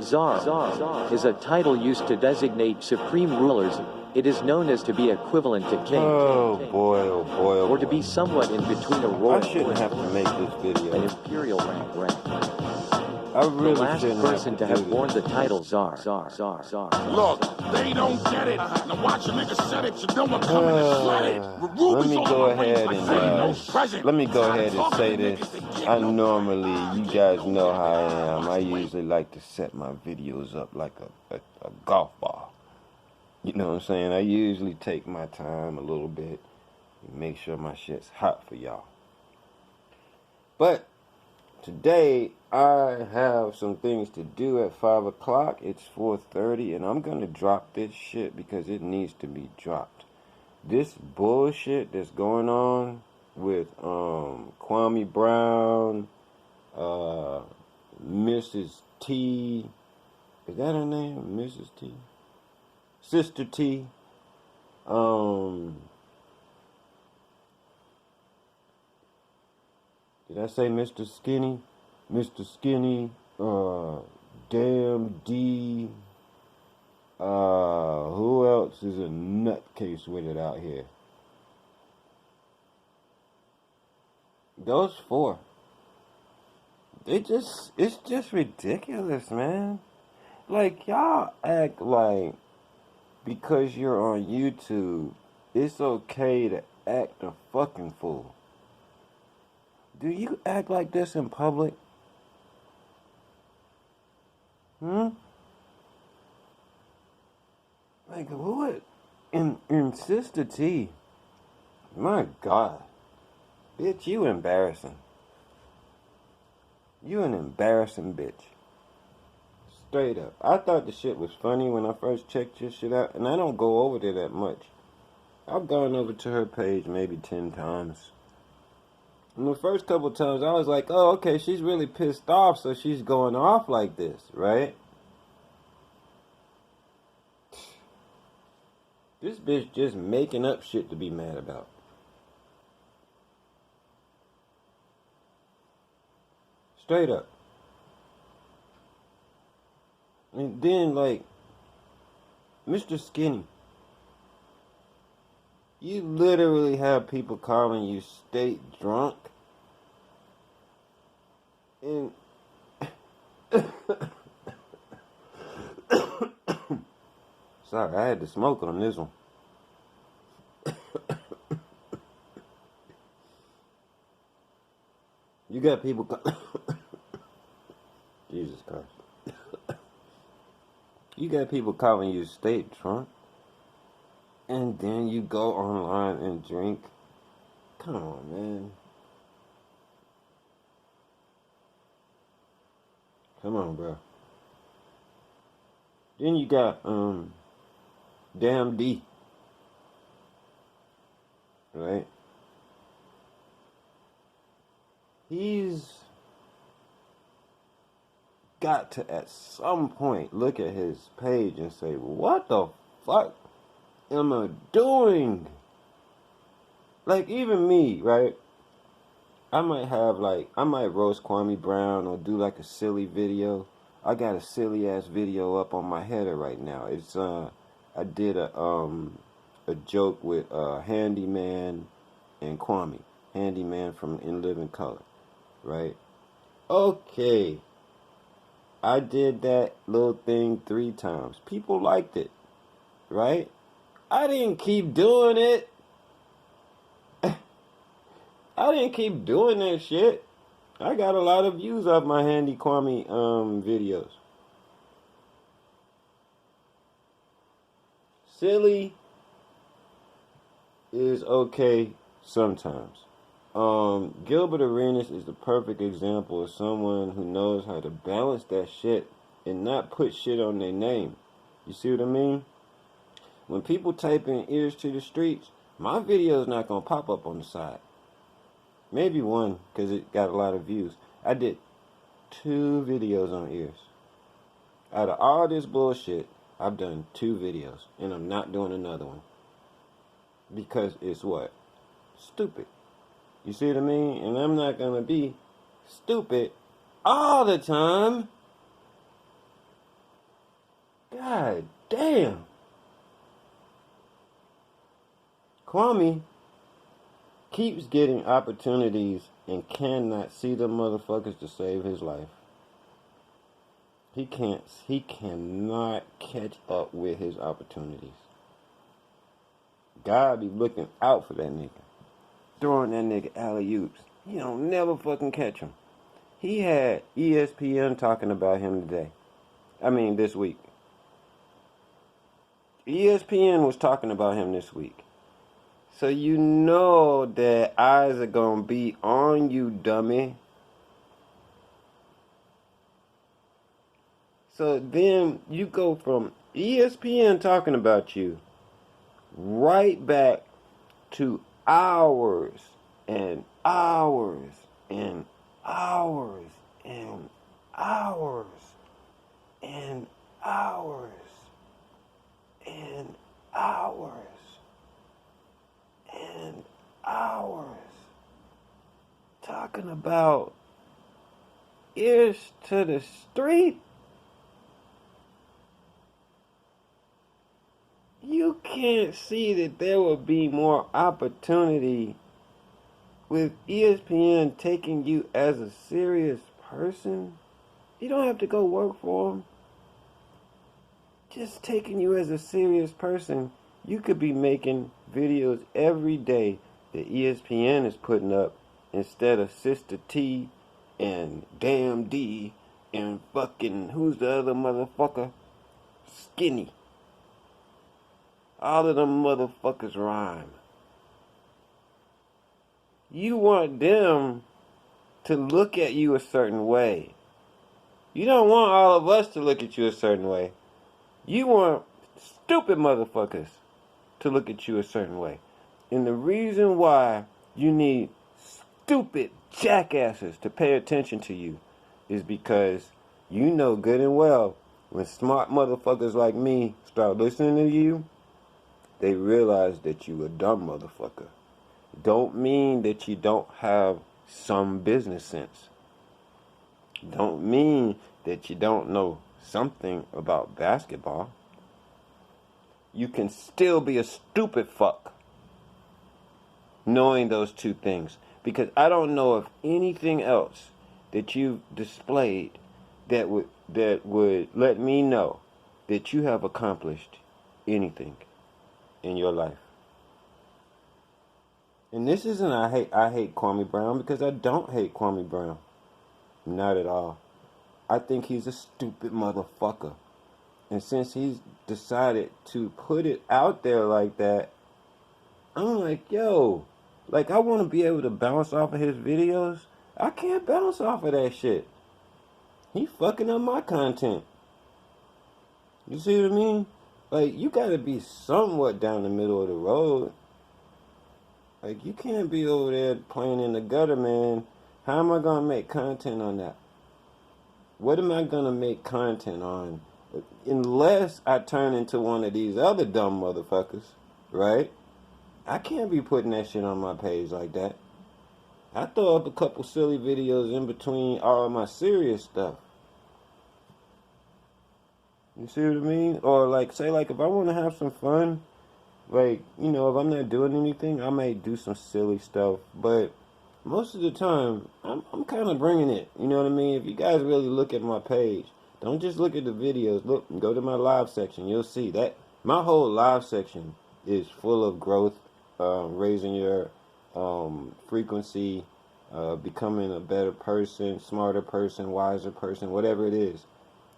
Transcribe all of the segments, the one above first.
Czar is a title used to designate supreme rulers. It is known as to be equivalent to king. Oh boy, oh boy, oh boy. Or to be somewhat in between a royal I shouldn't have to make this video. An imperial rank. I really the last shouldn't person to have worn this. the title Czar. Look, they don't get it. Now watch a nigga set it, so no one come in and flood it. Let me go ahead and say this. I normally, you guys know how I am. I usually like to set my videos up like a golf ball. You know what I'm saying? I usually take my time a little bit and make sure my shit's hot for y'all. But today, I have some things to do at 5 o'clock. It's 4:30, and I'm going to drop this shit because it needs to be dropped. This bullshit that's going on with KWAME Brown, Mrs. T, is that her name? Mrs. T? Sister T. Did I say Mr. Skinny? Mr. Skinny, damn DEE, who else is a nutcase with it out here? Those four. It's just ridiculous, man. Like, y'all act like because you're on YouTube, it's okay to act a fucking fool. Do you act like this in public? Like what? In Sister T, my God, bitch, you embarrassing. You an embarrassing bitch. Straight up. I thought the shit was funny when I first checked your shit out, and I don't go over there that much. I've gone over to her page maybe 10 times. And the first couple times I was like, oh, okay, she's really pissed off, so she's going off like this, right? This bitch just making up shit to be mad about. Straight up. And then, like, Mr. Skinny, you literally have people calling you state drunk. And sorry, I had to smoke on this one. You got people Jesus Christ. You got people calling you state drunk, and then you go online and drink. Come on, man. Come on, bro. Then you got damn D, right? He's got to at some point look at his page and say, what the fuck am I doing? Like, even me, right? I might roast Kwame Brown or do like a silly video. I got a silly ass video up on my header right now. It's I did a joke with Handyman and Kwame. Handyman from In Living Color, right? Okay. I did that little thing 3 times. People liked it, right? I didn't keep doing it. I didn't keep doing that shit. I got a lot of views off my Handy Kwame videos. Silly is okay sometimes. Gilbert Arenas is the perfect example of someone who knows how to balance that shit and not put shit on their name. You see what I mean? When people type in ears to the streets, my video is not going to pop up on the side. Maybe one, because it got a lot of views. I did 2 videos on ears. Out of all this bullshit, I've done 2 videos, and I'm not doing another one. Because it's what? Stupid. You see what I mean? And I'm not going to be stupid all the time. God damn. KWAME keeps getting opportunities and cannot see the motherfuckers to save his life. He cannot catch up with his opportunities. God be looking out for that nigga. Throwing that nigga alley-oops. He don't never fucking catch him. He had ESPN talking about him this week. ESPN was talking about him this week. So you know that eyes are gonna be on you, dummy. So then you go from ESPN talking about you right back to hours and hours and hours and hours and hours and hours and hours talking about ears to the street. You can't see that there will be more opportunity with ESPN taking you as a serious person. You don't have to go work for them. Just taking you as a serious person, you could be making videos every day that ESPN is putting up instead of SISTA T and Damn DEE and fucking, who's the other motherfucker? Skinny. All of them motherfuckers rhyme. You want them to look at you a certain way. You don't want all of us to look at you a certain way. You want stupid motherfuckers to look at you a certain way. And the reason why you need stupid jackasses to pay attention to you is because you know good and well when smart motherfuckers like me start listening to you, they realize that you a dumb motherfucker. Don't mean that you don't have some business sense. Don't mean that you don't know something about basketball. You can still be a stupid fuck knowing those two things. Because I don't know of anything else that you've displayed that would let me know that you have accomplished anything in your life. And this isn't I hate Kwame Brown, because I don't hate Kwame Brown. Not at all. I think he's a stupid motherfucker. And since he's decided to put it out there like that, I'm like, yo, like, I want to be able to bounce off of his videos. I can't bounce off of that shit. He fucking up my content. You see what I mean? Like, you gotta be somewhat down the middle of the road. Like, you can't be over there playing in the gutter, man. How am I gonna make content on that? What am I gonna make content on? Unless I turn into one of these other dumb motherfuckers, right? I can't be putting that shit on my page like that. I throw up a couple silly videos in between all of my serious stuff. You see what I mean? Or like, say like, if I want to have some fun, like, you know, if I'm not doing anything, I may do some silly stuff. But most of the time, I'm kind of bringing it. You know what I mean? If you guys really look at my page, don't just look at the videos. Look, go to my live section. You'll see that my whole live section is full of growth, raising your frequency, becoming a better person, smarter person, wiser person, whatever it is.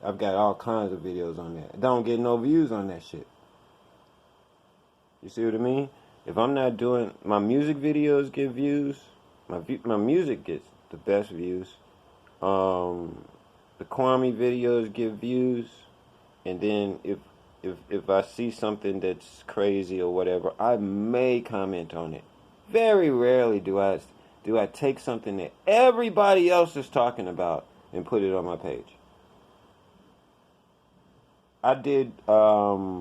I've got all kinds of videos on that. I don't get no views on that shit. You see what I mean? If I'm not doing, my music videos get views. My music gets the best views. The KWAME videos get views. And then if I see something that's crazy or whatever, I may comment on it. Very rarely do I take something that everybody else is talking about and put it on my page. I did, I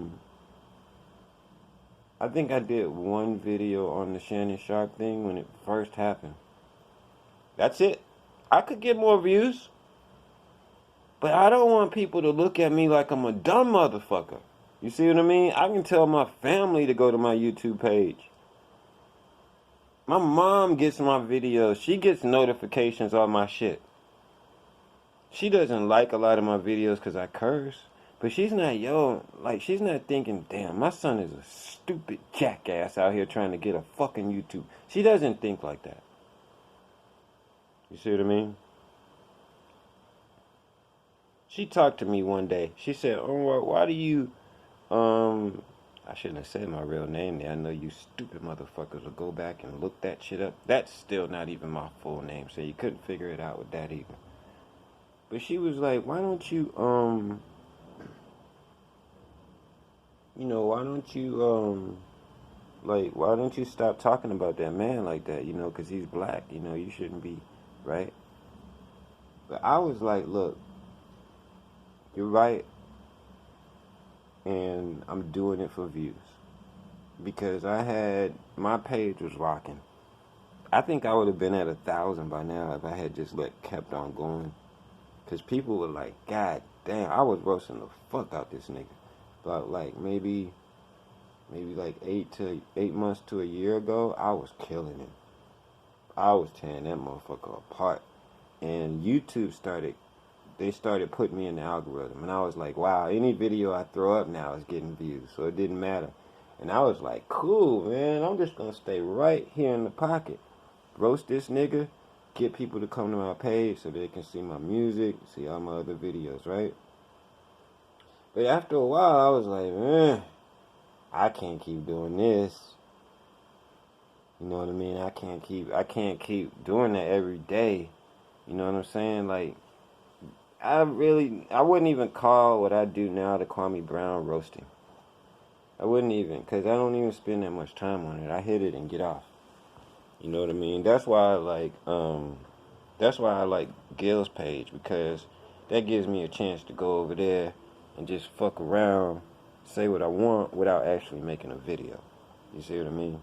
think I did one video on the Shannon Sharp thing when it first happened. That's it. I could get more views, But I don't want people to look at me like I'm a dumb motherfucker. You see what I mean? I can tell my family to go to my YouTube page. My mom gets my videos. She gets notifications on my shit. She doesn't like a lot of my videos because I curse. But she's not, she's not thinking, damn, my son is a stupid jackass out here trying to get a fucking YouTube. She doesn't think like that. You see what I mean? She talked to me one day. She said, oh, why do you, I shouldn't have said my real name there. I know you stupid motherfuckers will go back and look that shit up. That's still not even my full name, so you couldn't figure it out with that either. But she was like, why don't you, why don't you stop talking about that man like that, because he's black, you shouldn't be, right? But I was like, look, you're right, and I'm doing it for views. Because my page was rocking. I think I would have been at 1,000 by now if I had just kept on going. Because people were like, God damn, I was roasting the fuck out this nigga. But maybe 8 months to a year ago, I was killing it. I was tearing that motherfucker apart. And YouTube started putting me in the algorithm. And I was like, wow, any video I throw up now is getting views. So it didn't matter. And I was like, cool, man. I'm just going to stay right here in the pocket. Roast this nigga. Get people to come to my page so they can see my music, see all my other videos, right? But after a while, I was like, I can't keep doing this. You know what I mean? I can't keep doing that every day. You know what I'm saying? I wouldn't even call what I do now the Kwame Brown roasting. I wouldn't even, because I don't even spend that much time on it. I hit it and get off. You know what I mean? That's why I like Gil's page, because that gives me a chance to go over there and just fuck around, say what I want without actually making a video. You see what I mean?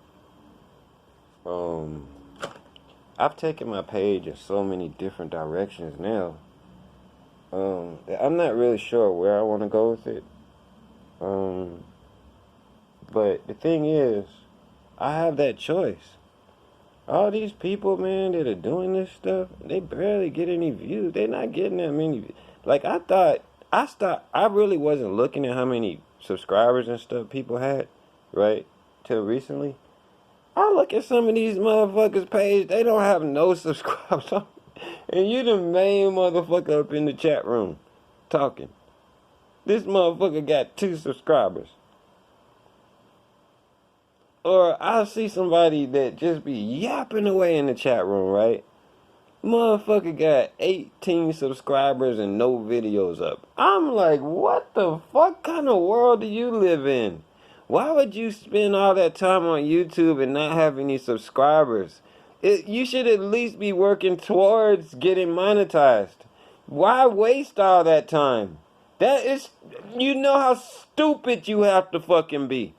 I've taken my page in so many different directions now. That I'm not really sure where I want to go with it. But the thing is, I have that choice. All these people, man, that are doing this stuff, they barely get any views. They're not getting that many. I really wasn't looking at how many subscribers and stuff people had, right? Till recently. I look at some of these motherfuckers' page, they don't have no subscribers. And you the main motherfucker up in the chat room talking. This motherfucker got 2 subscribers. Or I'll see somebody that just be yapping away in the chat room, right? Motherfucker got 18 subscribers and no videos up. I'm like, what the fuck kind of world do you live in? Why would you spend all that time on YouTube and not have any subscribers? You should at least be working towards getting monetized. Why waste all that time? You know how stupid you have to fucking be.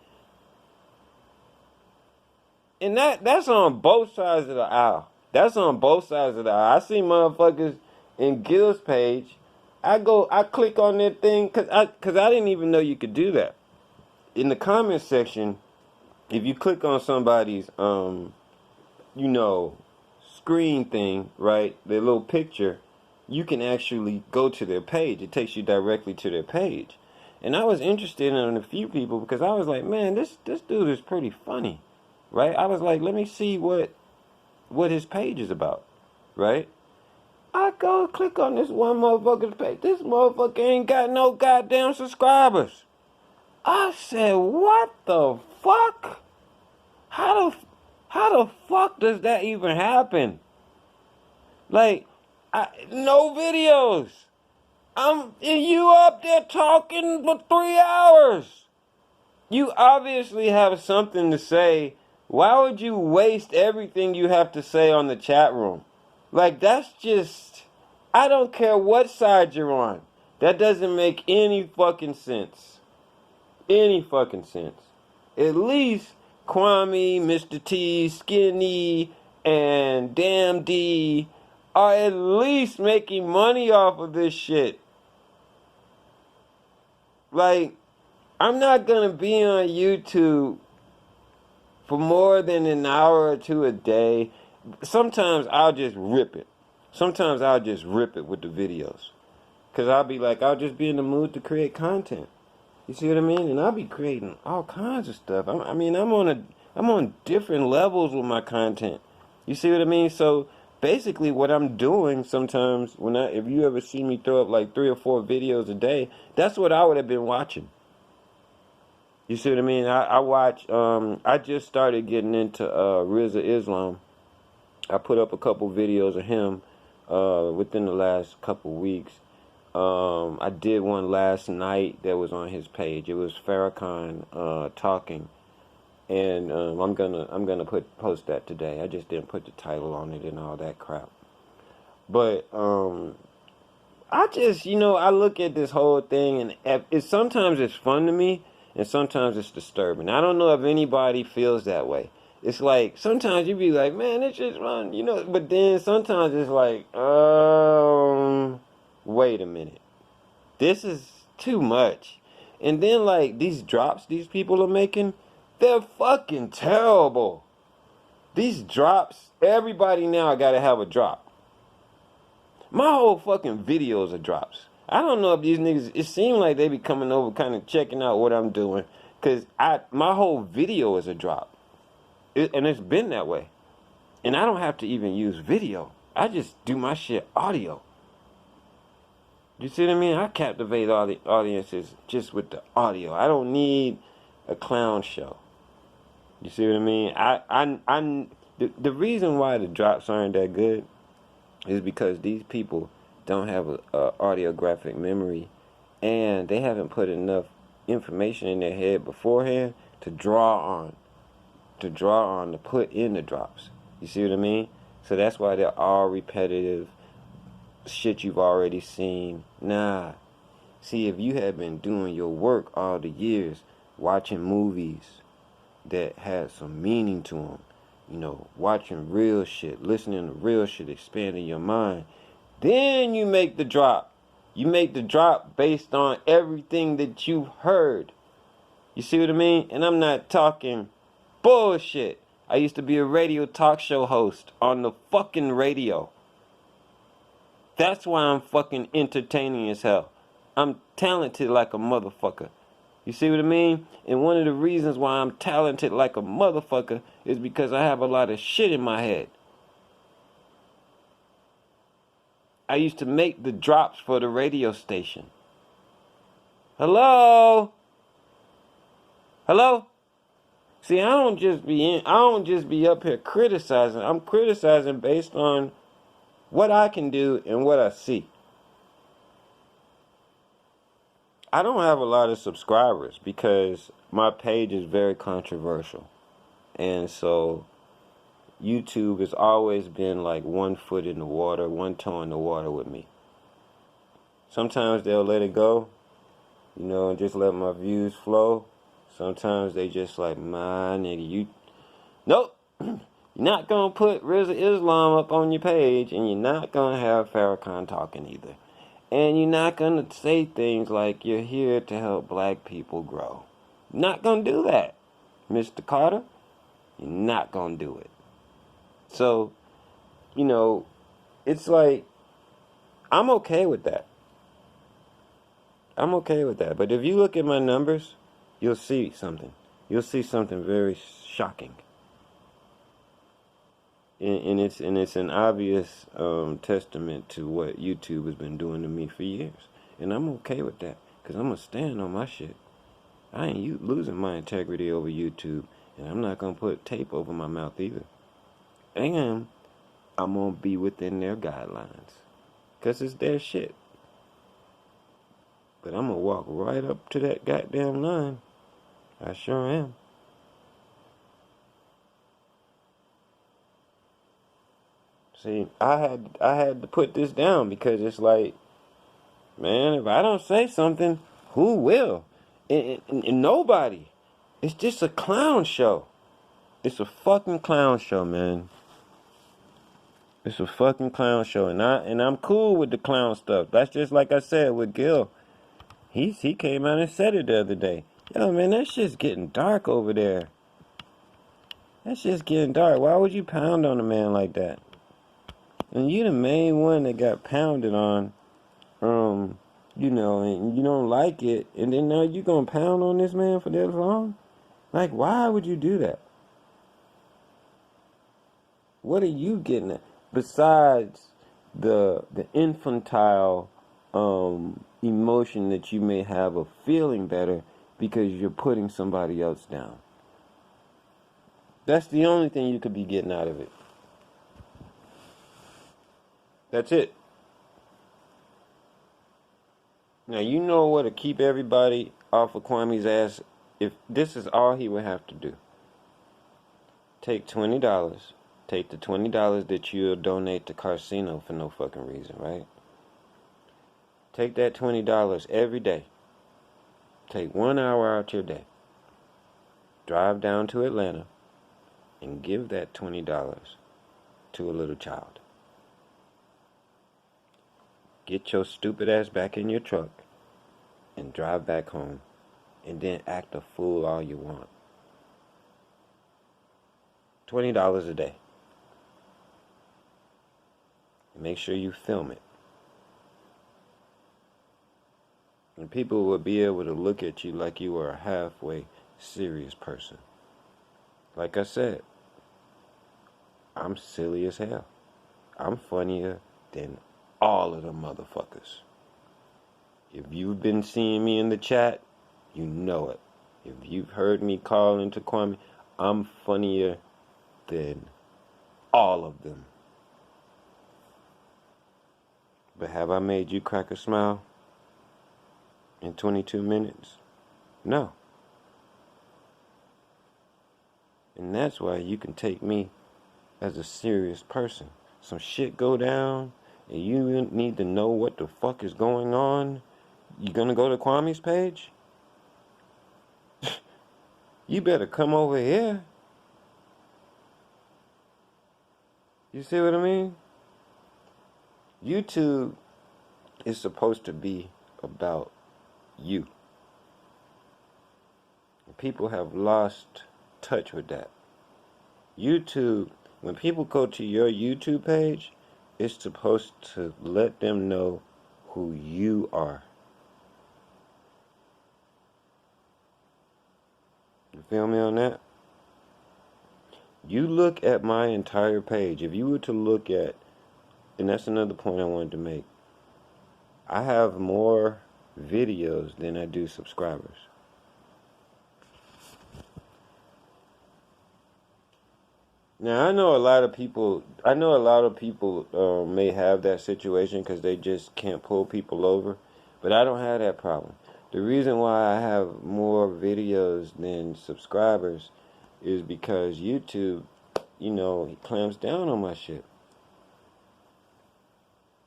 And that's on both sides of the aisle. That's on both sides of the aisle. I see motherfuckers in Gil's page. I click on that thing because I didn't even know you could do that. In the comment section, if you click on somebody's screen thing, right, their little picture, you can actually go to their page. It takes you directly to their page. And I was interested in a few people because I was like, man, this dude is pretty funny. Right? I was like, let me see what his page is about. Right? I go click on this one motherfucker's page. This motherfucker ain't got no goddamn subscribers. I said, what the fuck? How the fuck does that even happen? No videos. You up there talking for 3 hours. You obviously have something to say. Why would you waste everything you have to say on the chat room? That's just, I don't care what side you're on. That doesn't make any fucking sense. Any fucking sense. At least Kwame, Mr. T, Skinny, and Damn D are at least making money off of this shit. Like, I'm not gonna be on YouTube for more than an hour or two a day. Sometimes I'll just rip it. Sometimes I'll just rip it with the videos. Cause I'll be like, I'll just be in the mood to create content. You see what I mean? And I'll be creating all kinds of stuff. I'm on different levels with my content. You see what I mean? So basically what I'm doing sometimes if you ever see me throw up like 3 or 4 videos a day, that's what I would have been watching. You see what I mean? I watch, I just started getting into Rizza Islam. I put up a couple videos of him within the last couple weeks. I did one last night that was on his page. It was Farrakhan talking, and I'm gonna post that today. I just didn't put the title on it and all that crap. But I just, I look at this whole thing, and sometimes it's fun to me, and sometimes it's disturbing. I don't know if anybody feels that way. It's like, sometimes you be like, man, it's just fun, but then sometimes it's like, wait a minute. This is too much. And then, like, these drops these people are making, they're fucking terrible. These drops, everybody now gotta have a drop. My whole fucking videos are drops. I don't know if these niggas, it seems like they be coming over kind of checking out what I'm doing, because my whole video is a drop. And it's been that way. And I don't have to even use video. I just do my shit audio. You see what I mean? I captivate all the audiences just with the audio. I don't need a clown show. You see what I mean? The reason why the drops aren't that good is because these people don't have a audiographic memory, and they haven't put enough information in their head beforehand to put in the drops. You see what I mean? So that's why they're all repetitive. Shit you've already seen. Nah. See, if you had been doing your work all the years, watching movies that had some meaning to them, watching real shit, listening to real shit, expanding your mind, then you make the drop. You make the drop based on everything that you've heard. You see what I mean? And I'm not talking bullshit. I used to be a radio talk show host on the fucking radio. That's why I'm fucking entertaining as hell. I'm talented like a motherfucker. You see what I mean? And one of the reasons why I'm talented like a motherfucker is because I have a lot of shit in my head. I used to make the drops for the radio station. Hello? Hello? See, I don't just be up here criticizing. I'm criticizing based on what I can do and what I see. I don't have a lot of subscribers because my page is very controversial. And so YouTube has always been like one foot in the water, one toe in the water with me. Sometimes they'll let it go, and just let my views flow. Sometimes they just like, my nigga, nope. You're not going to put Rizza Islam up on your page, and you're not going to have Farrakhan talking either. And you're not going to say things like you're here to help black people grow. You're not going to do that, Mr. Carter. You're not going to do it. So, it's like, I'm okay with that. I'm okay with that. But if you look at my numbers, you'll see something. You'll see something very shocking. And it's an obvious testament to what YouTube has been doing to me for years. And I'm okay with that, because I'm going to stand on my shit. I ain't losing my integrity over YouTube, and I'm not going to put tape over my mouth either. And I'm going to be within their guidelines, because it's their shit. But I'm going to walk right up to that goddamn line. I sure am. See, I had to put this down because it's like, man, if I don't say something, who will? And nobody. It's just a clown show. It's a fucking clown show, man. It's a fucking clown show, and I'm cool with the clown stuff. That's just like I said with Gil. He came out and said it the other day. Yo, man, that shit's getting dark over there. That shit's getting dark. Why would you pound on a man like that? And you the main one that got pounded on, you know, and you don't like it, and then now you gonna pound on this man for that long? Like, why would you do that? What are you getting at? Besides the infantile emotion that you may have of feeling better because you're putting somebody else down. That's the only thing you could be getting out of it. That's it. Now, you know what to keep everybody off of Kwame's ass. If this is all he would have to do. Take $20. Take the $20 that you'll donate to Carcino for no fucking reason, right? Take that $20 every day. Take 1 hour out your day. Drive down to Atlanta and give that $20 to a little child. Get your stupid ass back in your truck and drive back home, and then act a fool all you want. $20 a day. Make sure you film it. And people will be able to look at you like you are a halfway serious person. Like I said, I'm silly as hell. I'm funnier than all of them motherfuckers. If you've been seeing me in the chat, you know it. If you've heard me call into Kwame, I'm funnier than all of them. But have I made you crack a smile in 22 minutes? No. And that's why you can take me as a serious person. Some shit go down, and you need to know what the fuck is going on. You gonna go to Kwame's page? You better come over here. You see what I mean? YouTube is supposed to be about you. People have lost touch with that. YouTube, when people go to your YouTube page, it's supposed to let them know who you are. You feel me on that? You look at my entire page. If you were to look at, and that's another point I wanted to make, I have more videos than I do subscribers. Now, I know a lot of people may have that situation because they just can't pull people over, but I don't have that problem. The reason why I have more videos than subscribers is because YouTube, he clamps down on my shit.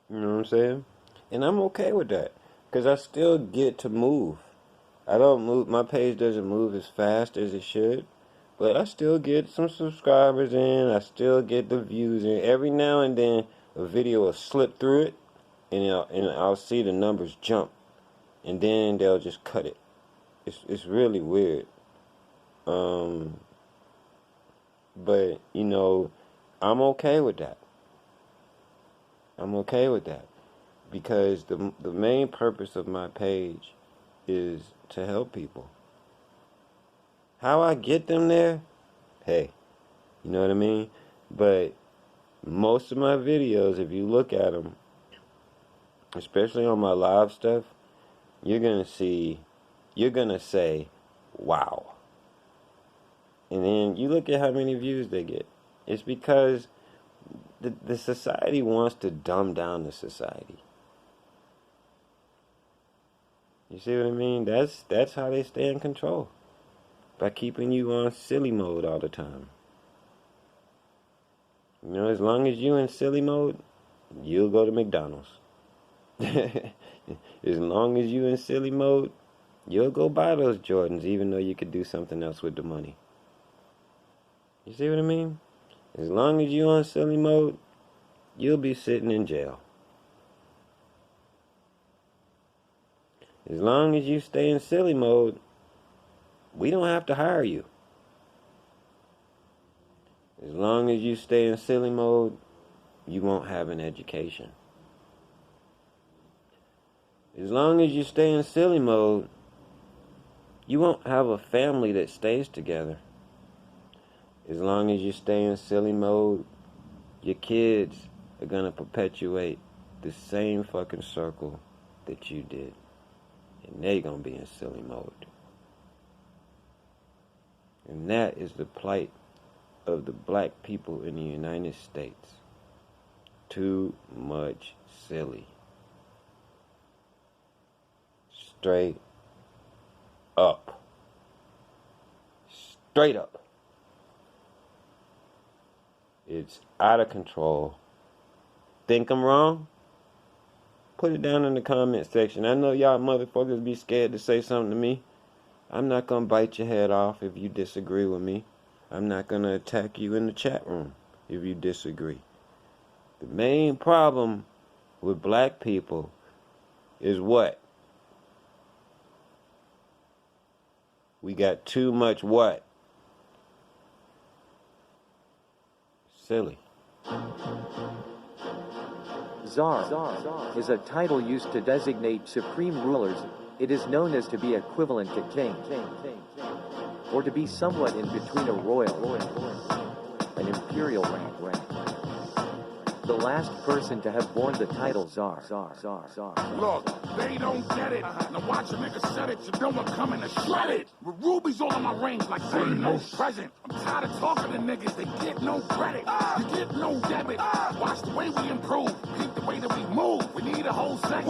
You know what I'm saying? And I'm okay with that because I still get to move. I don't move, my page doesn't move as fast as it should, but I still get some subscribers in, I still get the views in. Every now and then a video will slip through it and I'll see the numbers jump, and then they'll just cut it. It's really weird. But I'm okay with that. I'm okay with that because the main purpose of my page is to help people. How I get them there? Hey, you know what I mean? But most of my videos, if you look at them, especially on my live stuff, you're going to say, wow. And then you look at how many views they get. It's because the society wants to dumb down the society. You see what I mean? That's how they stay in control. By keeping you on silly mode all the time. As long as you in silly mode, you'll go to McDonald's. As long as you in silly mode, you'll go buy those Jordans even though you could do something else with the money. You see what I mean? As long as you on silly mode, you'll be sitting in jail. As long as you stay in silly mode, we don't have to hire you. As long as you stay in silly mode, you won't have an education. As long as you stay in silly mode, you won't have a family that stays together. As long as you stay in silly mode, your kids are gonna perpetuate the same fucking circle that you did. And they gonna be in silly mode. And that is the plight of the black people in the United States. Too much silly. Straight up. Straight up. It's out of control. Think I'm wrong? Put it down in the comment section. I know y'all motherfuckers be scared to say something to me. I'm not gonna bite your head off if you disagree with me. I'm not gonna attack you in the chat room if you disagree. The main problem with black people is what? We got too much what? Silly. Czar is a title used to designate supreme rulers. It is known as to be equivalent to king, or to be somewhat in between a royal, an imperial rank. The last person to have borne the title Czar. Look, they don't get it. Now watch a nigga set it. You know I'm coming to shred it. With rubies all in my range like saying no present. I'm tired of talking to niggas. They get no credit. You get no debit. Watch the way we improve. Keep the way that we move. We need a whole segment.